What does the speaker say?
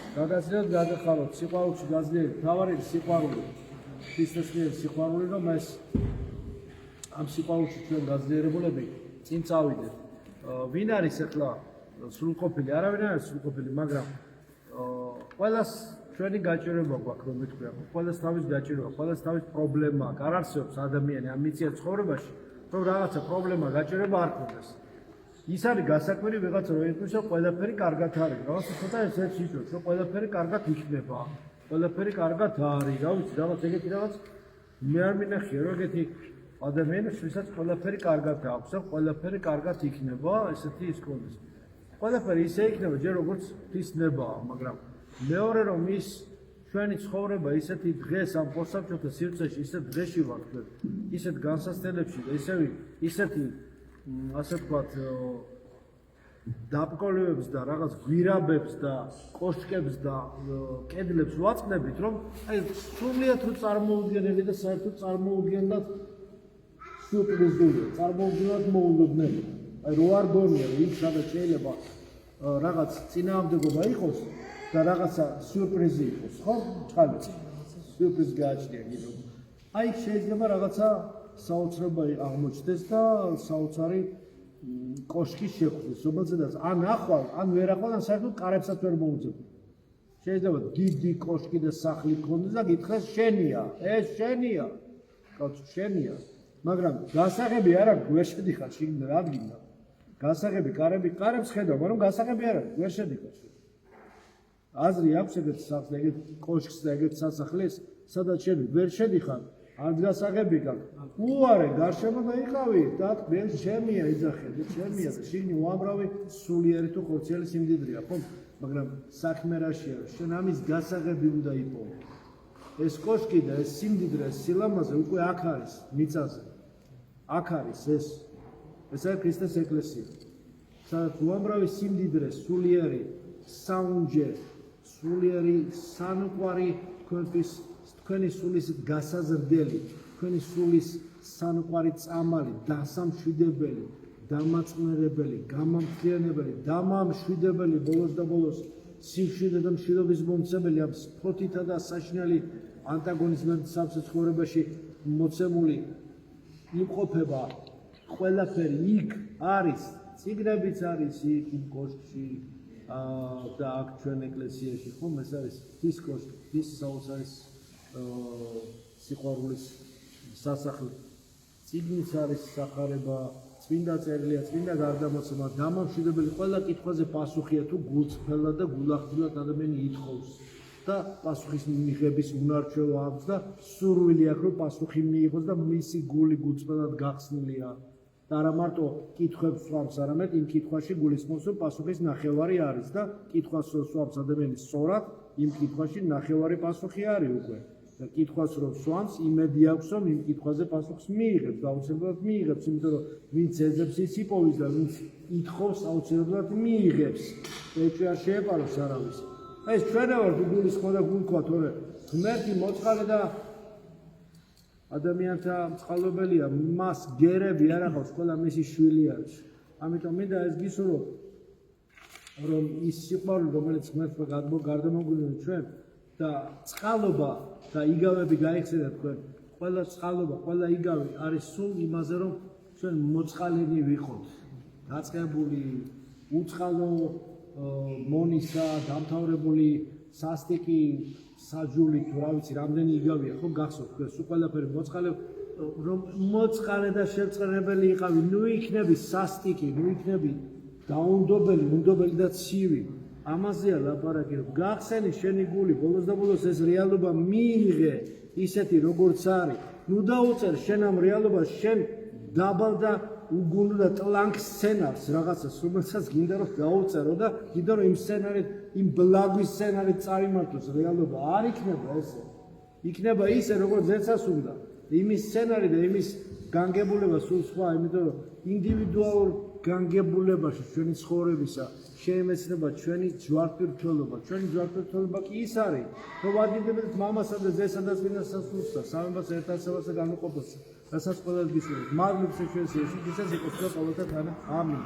გაგაცილოთ, გაგეხაროთ, სიყვარულში გაძლიერეთ, თავარი სიყვარული. ქრისტეს მიერ სიყვარული, რომ ეს ამ სიყვარულში ჩვენ გაძლიერებულები წინ წავიდეთ. ვინ არის ახლა სრულყოფილი? არავინ არ არის სრულყოფილი, მაგრამ ყველას ჩვენი გაჭირება გვაქვს, რომ ვიტყვი, ყველას თავის გაჭირება, ყველას თავის პრობლემა აქვს. არ არსებობს ადამიანი ამ მიწიერ ცხოვრებაში, რომ რაღაცა პრობლემა, გაჭირება არ ქონდეს. ის არის გასაკვირი ვიღაცა რომ იტყვის, რომ ყველაფერი კარგად არის. რაღაცა ცოტა ესეც იწვევს, რომ ყველაფერი კარგად იქნება. ყველაფერი კარგად არის, რა ვიცი, რაღაც ეგეთი რაღაც მე არ მინახია, რომ ეგეთი ადამიანებს, ვისაც ყველაფერი კარგად აქვს, ყველაფერი კარგად იქნება, ესეთი ის კონდეს. ყველაფერი ისე იქნება, ჯერ როგორც ღვთისნებაა, მაგრამ მეორე რომ ის ჩვენი ცხოვრება ისეთი დღეს ამ პოსტსაბჭოთა სივრცეში, ისეთ დღეში ვართ, ისეთ განსასწრებლებში და ისეთი ასე ვთქვათ დაბკოლებებს და რაღაც გვირაბებს და კოშკებს და კედლებს ვაწყდებით, რომ აი სრულიად თუ წარმოუდგენელი და საერთოდ წარმოუდგენლად სიურპრიზული, წარმოუდგენლად მოულოდნელი. აი რო არ გონია, იქ სადაც შეიძლება რაღაც წინააღმდეგობა იყოს და რაღაცა სიურპრიზი იყოს, ხო? ჭყალით სიურპრიზი გააჩნია კიდევ. აი შეიძლება რაღაცა საოცრება აღმოჩნდეს და საოცარი კოშკი შეხვდეს, რომელზედაც ან ახვალ, ან ვერ ახვალ, ან საერთოდ კარებსაც ვერ მოუძებნ. შეიძლება დიდი კოშკი და სახლი გქონდეს და გითხრას შენია, ეს შენია. კაცო, შენია. მაგრამ გასაღები არ აქვს, ვერ შედიხარ შიგნ ადგილ. გასაღები, კარებს ხედავ, მაგრამ გასაღები არ აქვს, ვერ შედიხარ. აზრი აქვს ეგეთ სახლს, ეგეთ კოშკს და ეგეთ სასახლეს, სადაც შენ ვერ შედიხარ. არ გასაღები გაქვს. უარე, გარშემო და იყავი, და მე შემია იძახე, შემია და შიგნი უამრავი სულიერი თუ ხორციელი სიმდიდრეა, ხო? მაგრამ საქმე რაშია, შენ ამის გასაღები უნდა იპოვო. ეს კოშკი და ეს სიმდიდრე, ეს სილამაზე უკვე აქ არის, მიწაზე. აქ არის ეს. ეს არის ქრისტეს ეკლესია. სადაც უამრავი სიმდიდრე, სულიერი, საუნჯე, სულიერი სანუკვარი თქვენი სულის გასაზრდელი, თქვენი სულის სანუკვარი წამალი, დასამშვიდებელი, დამაწნერებელი, გამამთლიანებელი, დამამშვიდებელი, ბოლოს და ბოლოს სიმშვიდე და მშვიდობის მომცემელი ამ სფოთითა და საშინელი ანტაგონიზმების სავსე ცხოვრებაში მოცემული იმყოფება ყველაფერი იქ არის, წიგნებიც არის იქ იმ კოშკში და აქ ჩვენ ეკლესიაში, ხომ ეს არის ის კოშკი, ის საოცარი სიყვარულის სასახლე. წიგნის არის სახარება, წმინდა წერილია, წმინდა გარდამოცემა, დამამშვიდებელი ყველა კითხვაზე პასუხია თუ გულწრფელად და გულახდილად ადამიანი ითხოვს და პასუხის მიღების უნარჩვევა აქვს და სურვილი აქვს რომ პასუხი მიიღოს და მისი გული გულწრფელად გახსნილია. და არა მარტო კითხვებს სვამს, არამედ იმ კითხვაში გულისხმობს რომ პასუხის ნახევარი არის და კითხვას სვამს ადამიანი სწორად, იმ კითხვაში ნახევარი პასუხი არის უკვე. და კითხვას რომ სვამს, იმედი აქვს რომ იმ კითხვაზე პასუხს მიიღებს, აუცილებლად მიიღებს, იმიტომ რომ ვინც ეძებს ის იპოვის და ვინც ითხოვს აუცილებლად მიიღებს. ეჭვი არ შეეპაროს არავის. ეს ჩვენ ვართ გულისხმო და გულქვა, თორე ღმერთი მოწყალე და ადამიანთა მწყალობელია, მას გერები არ აქვს, ყველა მისი შვილი არის. ამიტომ მინდა ეს გისურვო, რომ ის სიყვარული, რომელიც ღმერთმა გარდამოგვიყვება ჩვენ და წყალობა და იგავები გაიხსენათ თქვენ, ყველა წყალობა, ყველა იგავი არის სულ იმაზე, რომ ჩვენ მოწყალენი ვიყოთ, დაწყებული, უწყალო მონისა, დამთავრებული სასტიკი, საჯული თუ რა ვიცი, რამდენი იგავია, ხო გახსოვთ თქვენ, სულ ყველაფერი მოწყალე, რომ მოწყალე და შეწყრებელი იყავი, ნუ იქნები სასტიკი, ნუ იქნები დაუნდობელი და ცივი. ამაზეა ლაპარაკი, რომ გახსენი შენი გული, ბოლოს და ბოლოს ეს რეალობა მიიღე ისეთი როგორც არის. ნუ დაუწერ შენ ამ რეალობას, შენ დაბალ და უგუნო და ტლანკ სცენარს რაღაცას, რომელსაც გინდა რომ დაუწერო და გინდა რომ იმ სცენარით, იმ ბლაგვის სცენარით წარიმართოს რეალობა. არ იქნება ესე. იქნება ისე, როგორც ეცას უნდა. იმის სცენარი და იმის განგებულება სულ სხვა, იმიტომ რომ ინდივიდუალურ განგებულებაში ჩვენი ცხოვრებისა შეიმეცნება ჩვენი ჯვარპირთველობა. ჩვენი ჯვარპირთველობა კი ის არის, რომ ვადიდებთ მამასა და ძესა და წმინდა სასულსა, სამებას ერთასებას და განუყოფას. რასაც ყველას გისურვებთ. მადლობთ ჩვენს იესოს ქრისტეს იყოს და ყოველთა თანა. ამინ.